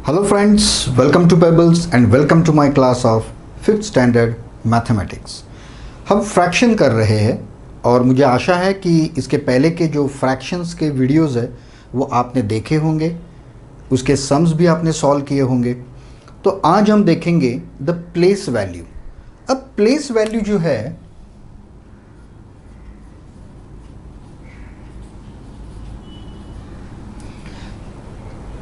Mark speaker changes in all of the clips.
Speaker 1: Hello friends, welcome to Pebbles and welcome to my class of 5th standard mathematics। हम fraction कर रहे हैं और मुझे आशा है कि इसके पहले के जो फ्रैक्शंस के वीडियोस है वो आपने देखे होंगे, उसके सम्स भी आपने सॉल्व किए होंगे। तो आज हम देखेंगे द प्लेस वैल्यू। अब प्लेस वैल्यू जो है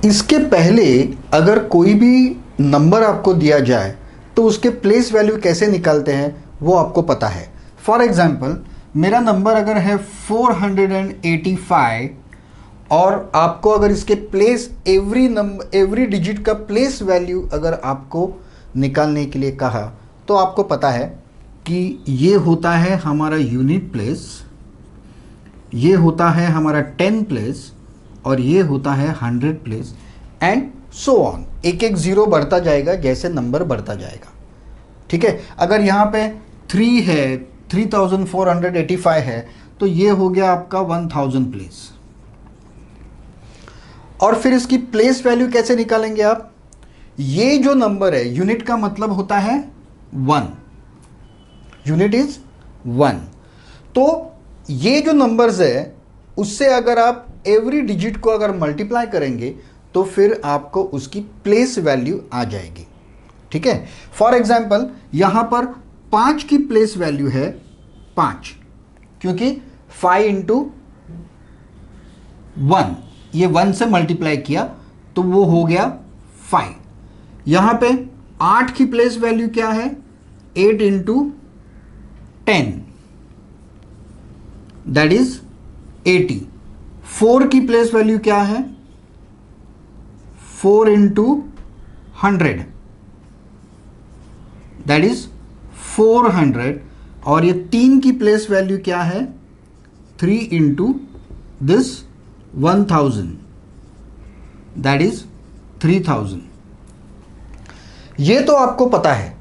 Speaker 1: इसके पहले अगर कोई भी नंबर आपको दिया जाए तो उसके प्लेस वैल्यू कैसे निकालते हैं वो आपको पता है। फॉर एग्जांपल मेरा नंबर अगर है 485 और आपको अगर इसके प्लेस एवरी डिजिट का प्लेस वैल्यू अगर आपको निकालने के लिए कहा तो आपको पता है कि ये होता है हमारा यूनिट प्लेस, ये होता है हमारा 10 प्लेस और ये होता है 100 प्लेस एंड सो ऑन। एक एक जीरो बढ़ता जाएगा जैसे नंबर बढ़ता जाएगा। ठीक है, अगर यहाँ पे 3 है, 3485 है तो ये हो गया आपका 1000 प्लेस। और फिर इसकी प्लेस वैल्यू कैसे निकालेंगे आप? ये जो नंबर है, यूनिट का मतलब होता है 1, यूनिट इज 1। तो ये जो नंबर्स है उससे अगर आप एवरी डिजिट को अगर मल्टीप्लाई करेंगे तो फिर आपको उसकी प्लेस वैल्यू आ जाएगी। ठीक है, फॉर एग्जाम्पल यहां पर 5 की प्लेस वैल्यू है 5, क्योंकि 5 इंटू 1, ये 1 से मल्टीप्लाई किया तो वो हो गया 5। यहां पे 8 की प्लेस वैल्यू क्या है? 8 इंटू 10 दैट इज 80। 4 की प्लेस वैल्यू क्या है? 4 इंटू 100 दैट इज 400। और ये 3 की प्लेस वैल्यू क्या है? 3 इंटू दिस 1000 दैट इज 3000। ये तो आपको पता है,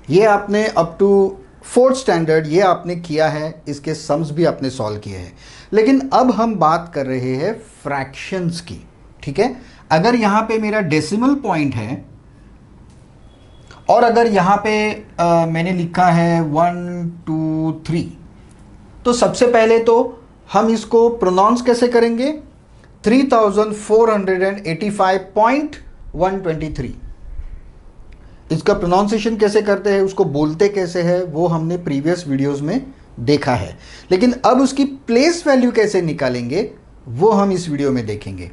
Speaker 1: ये आपने अप टू 4th स्टैंडर्ड ये आपने किया है, इसके सम्स भी आपने सॉल्व किए हैं। लेकिन अब हम बात कर रहे हैं फ्रैक्शंस की। ठीक है, अगर यहां पे मेरा डेसिमल पॉइंट है और अगर यहां पे मैंने लिखा है 1 2 3, तो सबसे पहले तो हम इसको प्रोनाउंस कैसे करेंगे? 3485.123। इसका प्रोनाउंसिएशन कैसे करते हैं, उसको बोलते कैसे हैं, वो हमने प्रीवियस वीडियोस में देखा है। लेकिन अब उसकी प्लेस वैल्यू कैसे निकालेंगे वो हम इस वीडियो में देखेंगे।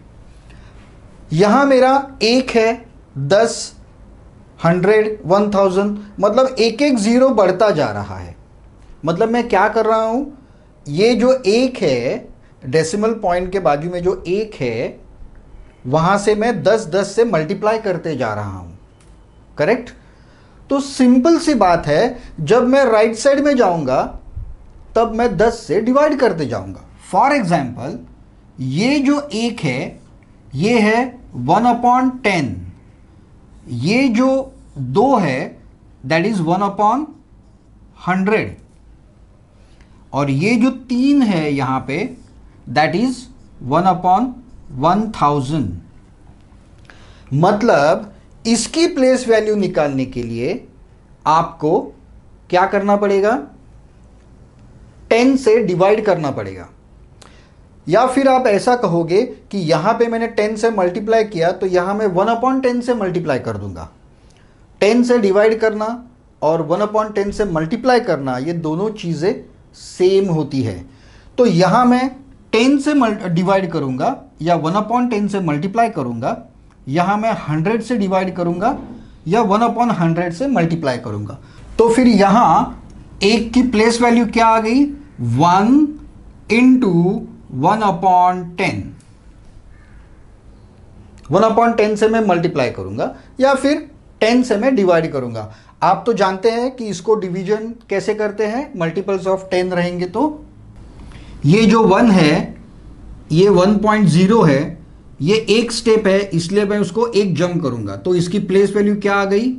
Speaker 1: यहां मेरा 1 है, 10, 100, 1000, मतलब एक एक जीरो बढ़ता जा रहा है। मतलब मैं क्या कर रहा हूं, ये जो 1 है डेसिमल पॉइंट के बाजू में जो 1 है वहां से मैं 10 से मल्टीप्लाई करते जा रहा हूं। करेक्ट? तो सिंपल सी बात है, जब मैं राइट साइड में जाऊंगा तब मैं 10 से डिवाइड करते जाऊंगा। फॉर एग्जाम्पल ये जो 1 है ये है 1/10, ये जो 2 है दैट इज 1/100 और ये जो 3 है यहां पे दैट इज 1/1000। मतलब इसकी प्लेस वैल्यू निकालने के लिए आपको क्या करना पड़ेगा? 10 से डिवाइड करना पड़ेगा। या फिर आप ऐसा कहोगे कि यहां पे मैंने 10 से मल्टीप्लाई किया तो यहां मैं 1/10 से मल्टीप्लाई कर दूंगा। 10 से डिवाइड करना और 1/10 से मल्टीप्लाई करना ये दोनों चीजें सेम होती है। तो यहां मैं 10 से डिवाइड करूंगा या 1/10 से मल्टीप्लाई करूंगा, यहां मैं 100 से डिवाइड करूंगा या 1/100 से मल्टीप्लाई करूंगा। तो फिर यहां 1 की प्लेस वैल्यू क्या आ गई? 1 इंटू 1/10। 1/10 से मैं मल्टीप्लाई करूंगा या फिर 10 से मैं डिवाइड करूंगा। आप तो जानते हैं कि इसको डिवीजन कैसे करते हैं, मल्टीपल्स ऑफ 10 रहेंगे तो ये जो 1 है ये 1.0 है, ये एक स्टेप है इसलिए मैं उसको एक जंप करूंगा तो इसकी प्लेस वैल्यू क्या आ गई?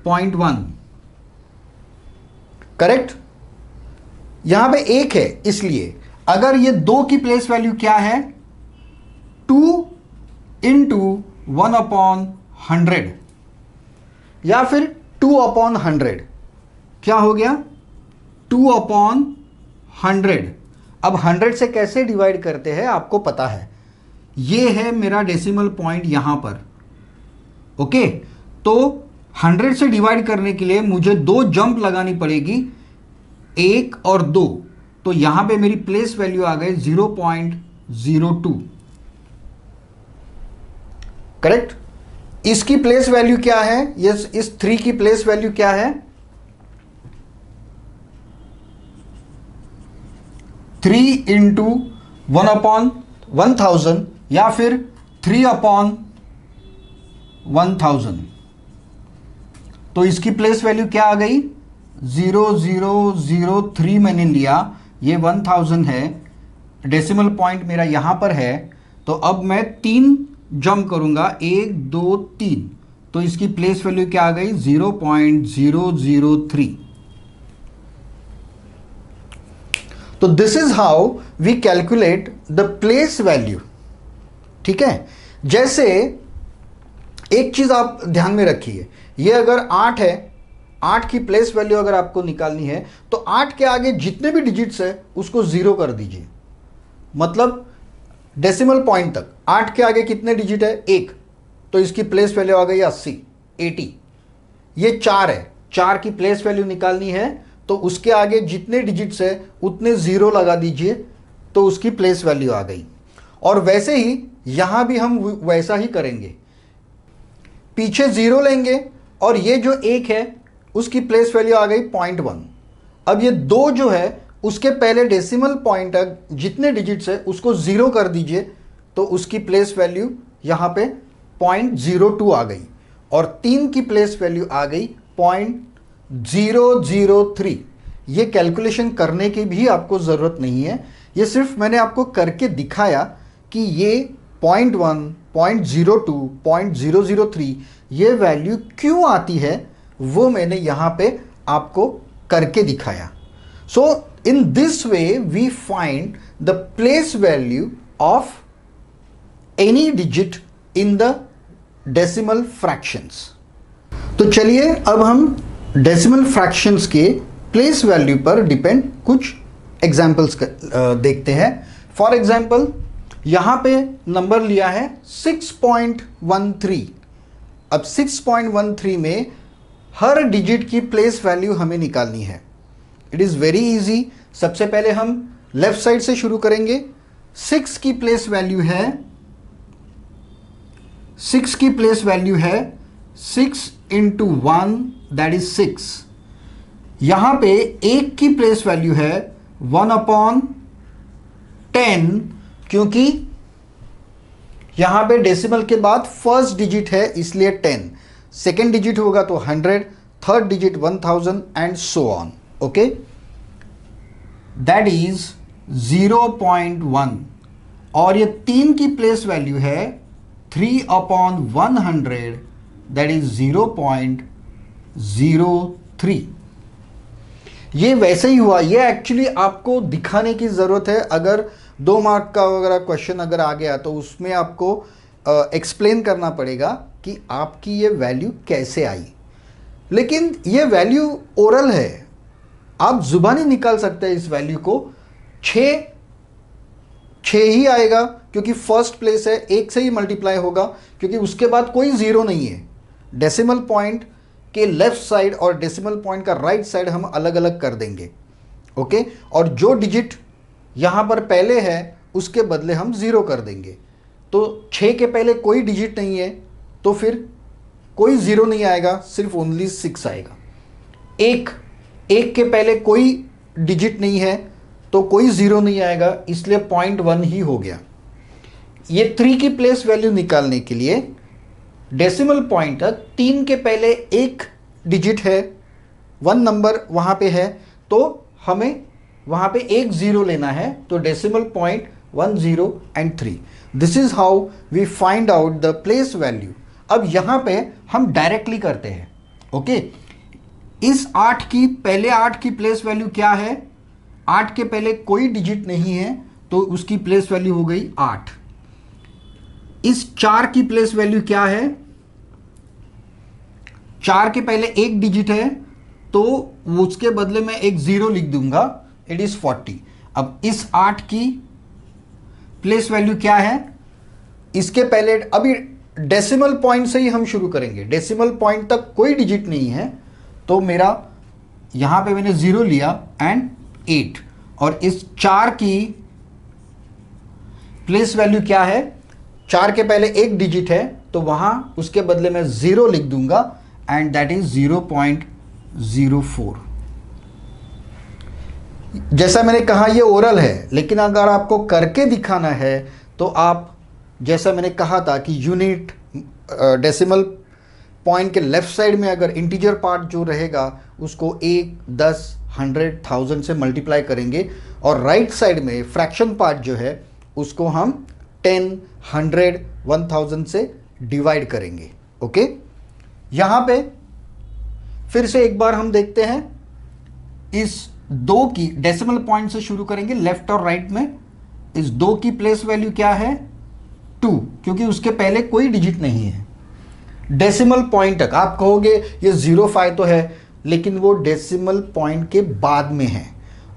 Speaker 1: 0.1। करेक्ट? यहां पे 1 है इसलिए अगर ये 2 की प्लेस वैल्यू क्या है? 2 इंटू 1/100 100 या फिर 2/100। क्या हो गया? 2/100। अब 100 से कैसे डिवाइड करते हैं आपको पता है। ये है मेरा डेसिमल पॉइंट यहां पर। ओके, तो 100 से डिवाइड करने के लिए मुझे 2 जंप लगानी पड़ेगी, 1 और 2। तो यहां पे मेरी प्लेस वैल्यू आ गई 0.02। करेक्ट। इसकी प्लेस वैल्यू क्या है? यस, इस 3 की प्लेस वैल्यू क्या है? 3 इंटू 1/1000 या फिर 3/1000। तो इसकी प्लेस वैल्यू क्या आ गई? 0003 मैंने लिया, ये 1000 है, डेसिमल पॉइंट मेरा यहां पर है। तो अब मैं 3 जंप करूंगा, 1 2 3। तो इसकी प्लेस वैल्यू क्या आ गई? 0.003। तो this is how we calculate the place value. ठीक है। जैसे एक चीज आप ध्यान में रखिए, ये अगर 8 है, 8 की प्लेस वैल्यू अगर आपको निकालनी है तो 8 के आगे जितने भी डिजिट्स है उसको 0 कर दीजिए। मतलब डेसिमल पॉइंट तक 8 के आगे कितने डिजिट है? 1। तो इसकी प्लेस वैल्यू आ गई 80। ये 4 है, 4 की प्लेस वैल्यू निकालनी है तो उसके आगे जितने डिजिट्स है उतने 0 लगा दीजिए, तो उसकी प्लेस वैल्यू आ गई। और वैसे ही यहां भी हम वैसा ही करेंगे, पीछे 0 लेंगे और ये जो 1 है उसकी प्लेस वैल्यू आ गई 0.1। अब ये 2 जो है उसके पहले डेसिमल पॉइंट तक जितने डिजिट्स है उसको 0 कर दीजिए, तो उसकी प्लेस वैल्यू यहां पे 0.02 आ गई। और 3 की प्लेस वैल्यू आ गई 0.003। ये कैलकुलेशन करने की भी आपको ज़रूरत नहीं है, ये सिर्फ मैंने आपको करके दिखाया कि ये 0.1, 0.02, 0.003 ये वैल्यू क्यों आती है, वो मैंने यहाँ पे आपको करके दिखाया। So in this way we find the place value of any digit in the decimal fractions. तो चलिए अब हम डेसिमल फ्रैक्शंस के प्लेस वैल्यू पर डिपेंड कुछ एग्जाम्पल्स देखते हैं। फॉर एग्जाम्पल यहां पे नंबर लिया है 6.13। अब 6.13 में हर डिजिट की प्लेस वैल्यू हमें निकालनी है। It is very easy. सबसे पहले हम लेफ्ट साइड से शुरू करेंगे। 6 की प्लेस वैल्यू है 6 इंटू 1 दैट इज 6। यहां पे 1 की प्लेस वैल्यू है 1/10, क्योंकि यहां पे डेसिमल के बाद फर्स्ट डिजिट है इसलिए 10, सेकेंड डिजिट होगा तो 100, third digit 1000 and so on. Okay, that is 0.1। और ये 3 की प्लेस वैल्यू है 3/100 दैट इज 0.03। ये वैसे ही हुआ। ये एक्चुअली आपको दिखाने की ज़रूरत है। अगर 2 मार्क का वगैरह क्वेश्चन अगर आ गया तो उसमें आपको एक्सप्लेन करना पड़ेगा कि आपकी ये वैल्यू कैसे आई। लेकिन ये वैल्यू ओरल है, आप जुबानी निकाल सकते हैं इस वैल्यू को। 6 ही आएगा क्योंकि फर्स्ट प्लेस है, 1 से ही मल्टीप्लाई होगा क्योंकि उसके बाद कोई ज़ीरो नहीं है। डेसिमल पॉइंट के लेफ्ट साइड और डेसिमल पॉइंट का राइट साइड हम अलग अलग कर देंगे। ओके, और जो डिजिट यहाँ पर पहले है उसके बदले हम 0 कर देंगे। तो 6 के पहले कोई डिजिट नहीं है तो फिर कोई 0 नहीं आएगा, सिर्फ ओनली 6 आएगा। 1 के पहले कोई डिजिट नहीं है तो कोई 0 नहीं आएगा, इसलिए 0.1 ही हो गया। ये 3 की प्लेस वैल्यू निकालने के लिए डेसिमल पॉइंट तक 3 के पहले 1 डिजिट है, 1 नंबर वहाँ पे है, तो हमें वहाँ पे 1 0 लेना है। तो decimal point 1 0 and 3। This is how we find out the place value. अब यहाँ पे हम डायरेक्टली करते हैं। ओके, इस 8 की प्लेस वैल्यू क्या है? 8 के पहले कोई डिजिट नहीं है तो उसकी प्लेस वैल्यू हो गई 8। इस 4 की प्लेस वैल्यू क्या है? 4 के पहले एक डिजिट है तो उसके बदले में एक 0 लिख दूंगा, इट इज 40। अब इस 8 की प्लेस वैल्यू क्या है, इसके पहले अभी डेसिमल पॉइंट से ही हम शुरू करेंगे, डेसिमल पॉइंट तक कोई डिजिट नहीं है, तो मेरा यहां पे मैंने 0 लिया एंड 8, और इस 4 की प्लेस वैल्यू क्या है, 4 के पहले एक डिजिट है तो वहां उसके बदले में 0 लिख दूंगा एंड दैट इज 0.04। जैसा मैंने कहा ये ओरल है, लेकिन अगर आपको करके दिखाना है तो आप, जैसा मैंने कहा था कि यूनिट डेसिमल पॉइंट के लेफ्ट साइड में अगर इंटीजर पार्ट जो रहेगा उसको 1, 10, 100, 1000 से मल्टीप्लाई करेंगे, और राइट साइड में फ्रैक्शन पार्ट जो है उसको हम 10, 100, 1000 से डिवाइड करेंगे। ओके, यहां पे फिर से एक बार हम देखते हैं, इस 2 की डेसिमल पॉइंट से शुरू करेंगे लेफ्ट और राइट में। इस 2 की प्लेस वैल्यू क्या है 2, क्योंकि उसके पहले कोई डिजिट नहीं है। डेसिमल पॉइंट तक आप कहोगे ये 05 तो है, लेकिन वो डेसिमल पॉइंट के बाद में है,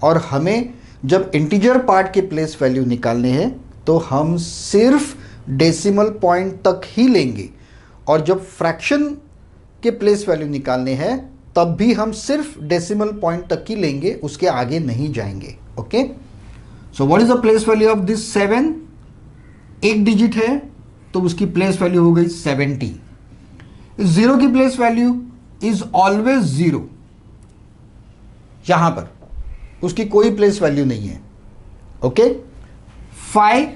Speaker 1: और हमें जब इंटीजर पार्ट के प्लेस वैल्यू निकालने हैं तो हम सिर्फ डेसिमल पॉइंट तक ही लेंगे, और जब फ्रैक्शन के प्लेस वैल्यू निकालने हैं तब भी हम सिर्फ डेसिमल पॉइंट तक ही लेंगे, उसके आगे नहीं जाएंगे। Okay, so what is the place value of this 7? एक डिजिट है तो उसकी प्लेस वैल्यू हो गई 70। 0 की प्लेस वैल्यू इज ऑलवेज 0, यहां पर उसकी कोई प्लेस वैल्यू नहीं है। ओके, 5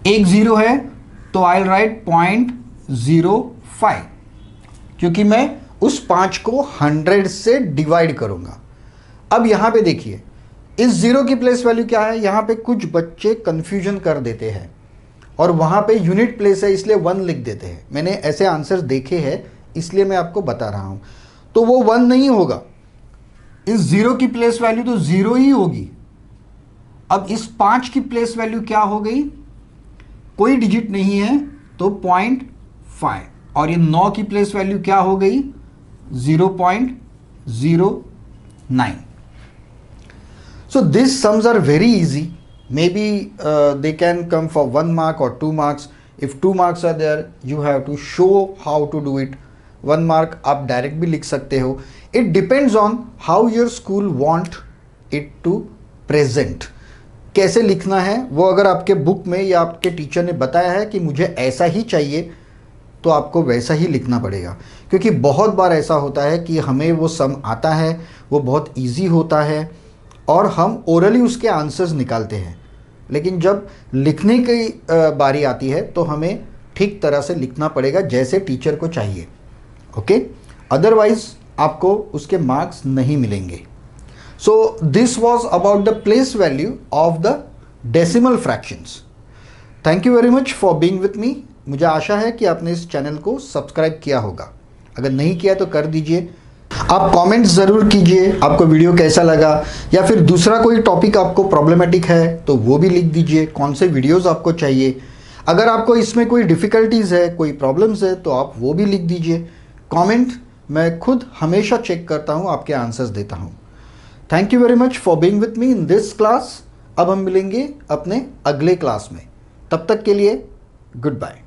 Speaker 1: एक 0 है तो आई राइट 0.05, क्योंकि मैं उस 5 को 100 से डिवाइड करूंगा। अब यहां पे देखिए इस 0 की प्लेस वैल्यू क्या है, यहां पे कुछ बच्चे कंफ्यूजन कर देते हैं और वहां पे यूनिट प्लेस है इसलिए 1 लिख देते हैं। मैंने ऐसे आंसर्स देखे हैं इसलिए मैं आपको बता रहा हूं, तो वो 1 नहीं होगा, इस 0 की प्लेस वैल्यू तो 0 ही होगी। अब इस 5 की प्लेस वैल्यू क्या हो गई, कोई डिजिट नहीं है तो 0.5, और ये 9 की प्लेस वैल्यू क्या हो गई 0.09। So these sums are very easy. Maybe they can come for 1 mark or 2 marks. If 2 marks are there, you have to show how to do it. 1 mark आप डायरेक्ट भी लिख सकते हो. It depends on how your school want it to present. कैसे लिखना है वो अगर आपके बुक में या आपके टीचर ने बताया है कि मुझे ऐसा ही चाहिए तो आपको वैसा ही लिखना पड़ेगा, क्योंकि बहुत बार ऐसा होता है कि हमें वो सम आता है, वो बहुत इजी होता है और हम ओरली उसके आंसर्स निकालते हैं, लेकिन जब लिखने की बारी आती है तो हमें ठीक तरह से लिखना पड़ेगा जैसे टीचर को चाहिए। ओके, अदरवाइज आपको उसके मार्क्स नहीं मिलेंगे। So this was about the place value of the decimal fractions. Thank you very much for being with me. मुझे आशा है कि आपने इस चैनल को सब्सक्राइब किया होगा, अगर नहीं किया तो कर दीजिए। आप कमेंट्स ज़रूर कीजिए आपको वीडियो कैसा लगा, या फिर दूसरा कोई टॉपिक आपको प्रॉब्लमेटिक है तो वो भी लिख दीजिए, कौन से वीडियोस आपको चाहिए। अगर आपको इसमें कोई डिफ़िकल्टीज़ है, कोई प्रॉब्लम्स है तो आप वो भी लिख दीजिए। कमेंट मैं खुद हमेशा चेक करता हूँ, आपके आंसर्स देता हूँ। Thank you very much for being with me in this class. अब हम मिलेंगे अपने अगले क्लास में, तब तक के लिए गुड बाय।